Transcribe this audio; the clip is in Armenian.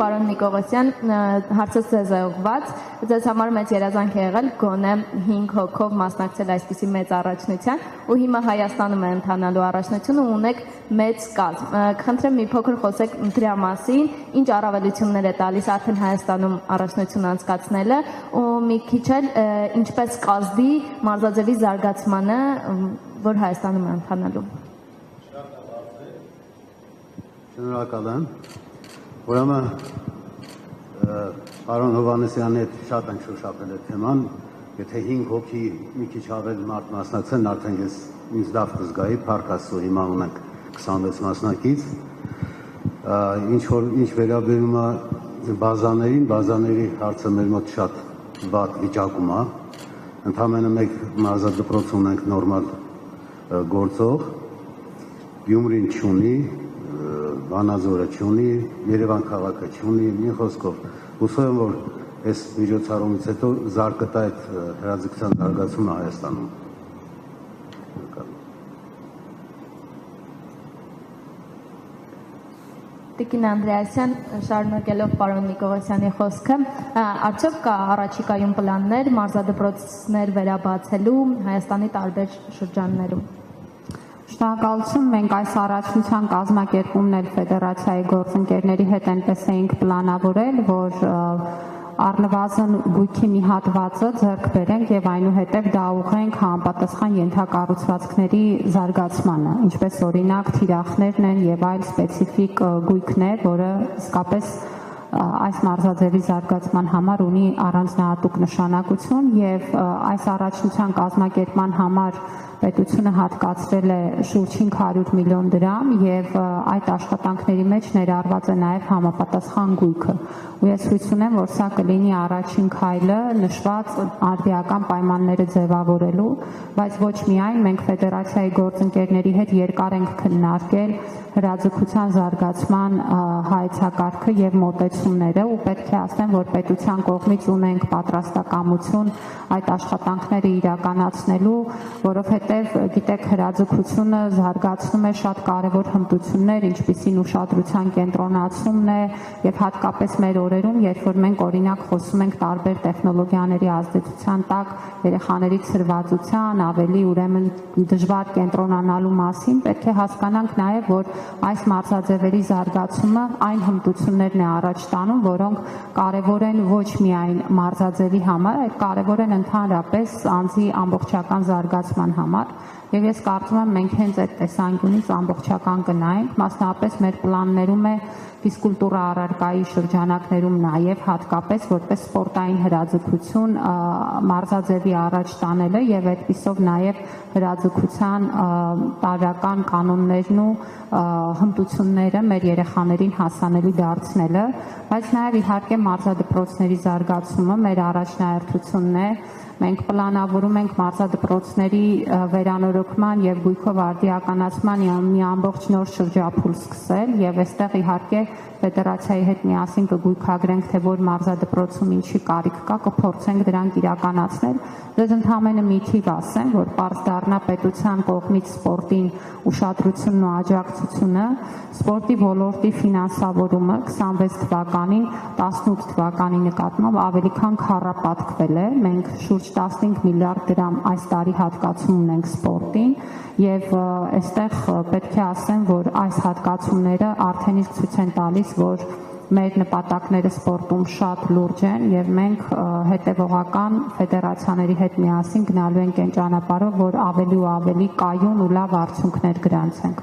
պարոն Նիկողոսյան, հարցս ձեզ է ուղղված, ձեզ համար մեծ երազանք է եղել գոնե 5 հոգով մասնակցել այսպիսի մեծ առաջնության ու հիմա Հայաստանում է ընթանալու առաջնությունը ու ունեք մեծ կազմ։ Կխնդրեմ մի փոքր խոսեք դրա մասին, ինչ առավելություններ է տալիս արդեն Հայաստանում առաջնություն անցկացնելը ու մի քիչ էլ ինչպես կազդի մարզաձևի զարգացմանը, որ Հայաստանում է ընթանալու։ Շնորհակալ եմ։ Ուրեմն պարոն Հովհաննիսյանի հետ շատ ենք շոշափել այդ թեման, եթե 5 հոգի մի քիչ ավել մարդ մասնակցեն, արդեն ես ինձ լավ կզգայի, փառք Աստծո, հիմա ունենք 26 մասնակից։ Ինչ վերաբերում է բազաների հարցը մեր մոտ շատ վատ վիճակում է։ Ընդամենը մեկ մարզադպրոց ունենք նորմալ գործող, Գյումրին չունի, Վանաձորը չունի, Երևան քաղաքը չունի, մի խոսքով հուսով եմ, որ այս միջոցառումից հետո զարգտա այդ հրաձգության զարգացումը Հայաստանում։ Տիկին Անդրեասյան, շարունակելով պարոն Նիկողոսյանի խոսքը, արդյոք կա առաջիկայում պլաններ մարզադպրոցներ վերաբացելու Հայաստանի տարբեր շրջաններում։ Շնորհակալություն, մենք այս առաջնության կազմակերպումն էլ ֆեդերացիայի գործընկերների հետ այնպես էինք պլանավորել, որ առնվազն գույքի մի հատվածը ձեռք բերենք եւ այնուհետեւ դա ուղղենք համապատասխան ենթակառուցվածքների զարգացմանը, ինչպես օրինակ թիրախներն են եւ այլ սպეციფიկ գույքներ, որը իսկապես այս մարզաձևի զարգացման համար ունի առանձնահատուկ նշանակություն եւ այս առաջնության կազմակերպման համար պետությունը հատկացրել է շուրջ 500 միլիոն դրամ եւ այդ աշխատանքների մեջ ներառված է նաեւ համապատասխան գույքը։ Ու ես հույս ունեմ, որ սա կլինի առաջին քայլը նշված արդիական պայմանները ձևավորելու, բայց ոչ միայն մենք ֆեդերացիայի գործընկերների հետ երկար ենք քննարկել հրաձգության զարգացման հայեցակարգը եւ մոտեցումները ու պետք է ասեմ, որ պետության կողմից ունենք պատրաստակամություն այդ աշխատանքները իրականացնելու, որովհետեւ գիտեք հրաձգությունը զարգացնում է շատ կարևոր հմտություններ, ինչպիսին ուշադրության կենտրոնացումն է եւ հատկապես մեր օրերում, երբ որ մենք օրինակ խոսում ենք տարբեր տեխնոլոգիաների ազդեցության տակ երեխաների ցրվածության, ավելի ուրեմն դժվար կենտրոնանալու մասին, պետք է հասկանանք նաեւ, որ այս մարզաձևերի զարգացումը այն հմտություններն է առաջ տանում, որոնք կարևոր են ոչ միայն մարզաձևի համար, այլ կարևոր են ընդհանրապես անձի ամբողջական զարգացման համար։ Եվ ես կարծում եմ մենք հենց այդ տեսանկյունից ամբողջական կնայենք, մասնավորապես մեր պլաններում է ֆիզկուլտուրա առարկայի շրջանակներում նաև հատկապես որպես սպորտային հրաձգություն մարզաձևի առաջ տանելը եւ այդպիսով նաև հրաձգության տարրական կանոններն ու հմտությունները մեր երեխաներին հասանելի դարձնելը, բայց նաև իհարկե մարզադպրոցների զարգացումը մեր առաջնահերթությունն է։ Մենք պլանավորում ենք մարզադպրոցների վերանորոգման եւ գույքով արդիականացման մի ամբողջ նոր շրջափուլ սկսել եւ այստեղ իհարկե ֆեդերացիայի հետ միասին կգույքագրենք, թե որ մարզադպրոցում ինչի կարիք կա, կփորձենք դրանք իրականացնել։ Դες ընդհանրապես մի թիվ ասեմ, որ պարզ դառնա պետության կողմից սպորտին ուշադրությունն ու աջակցությունը, սպորտի ոլորտի ֆինանսավորումը 26 թվականին 18 թվականի նկատմամբ ավելի քան քառապատկվել է։ Մենք շուրջ 15 միլիարդ դրամ այս տարի հատկացում ունենք սպորտին եւ այստեղ պետք է ասեմ, որ այս հատկացումները արդեն իսկ ցույց են տալիս, որ մեր նպատակները սպորտում շատ լուրջ են եւ մենք հետեւողական ֆեդերացիաների հետ միասին գնալու ենք այն ճանապարհով, որ ավելի ու ավելի կայուն ու լավ արդյունքներ գրանցենք։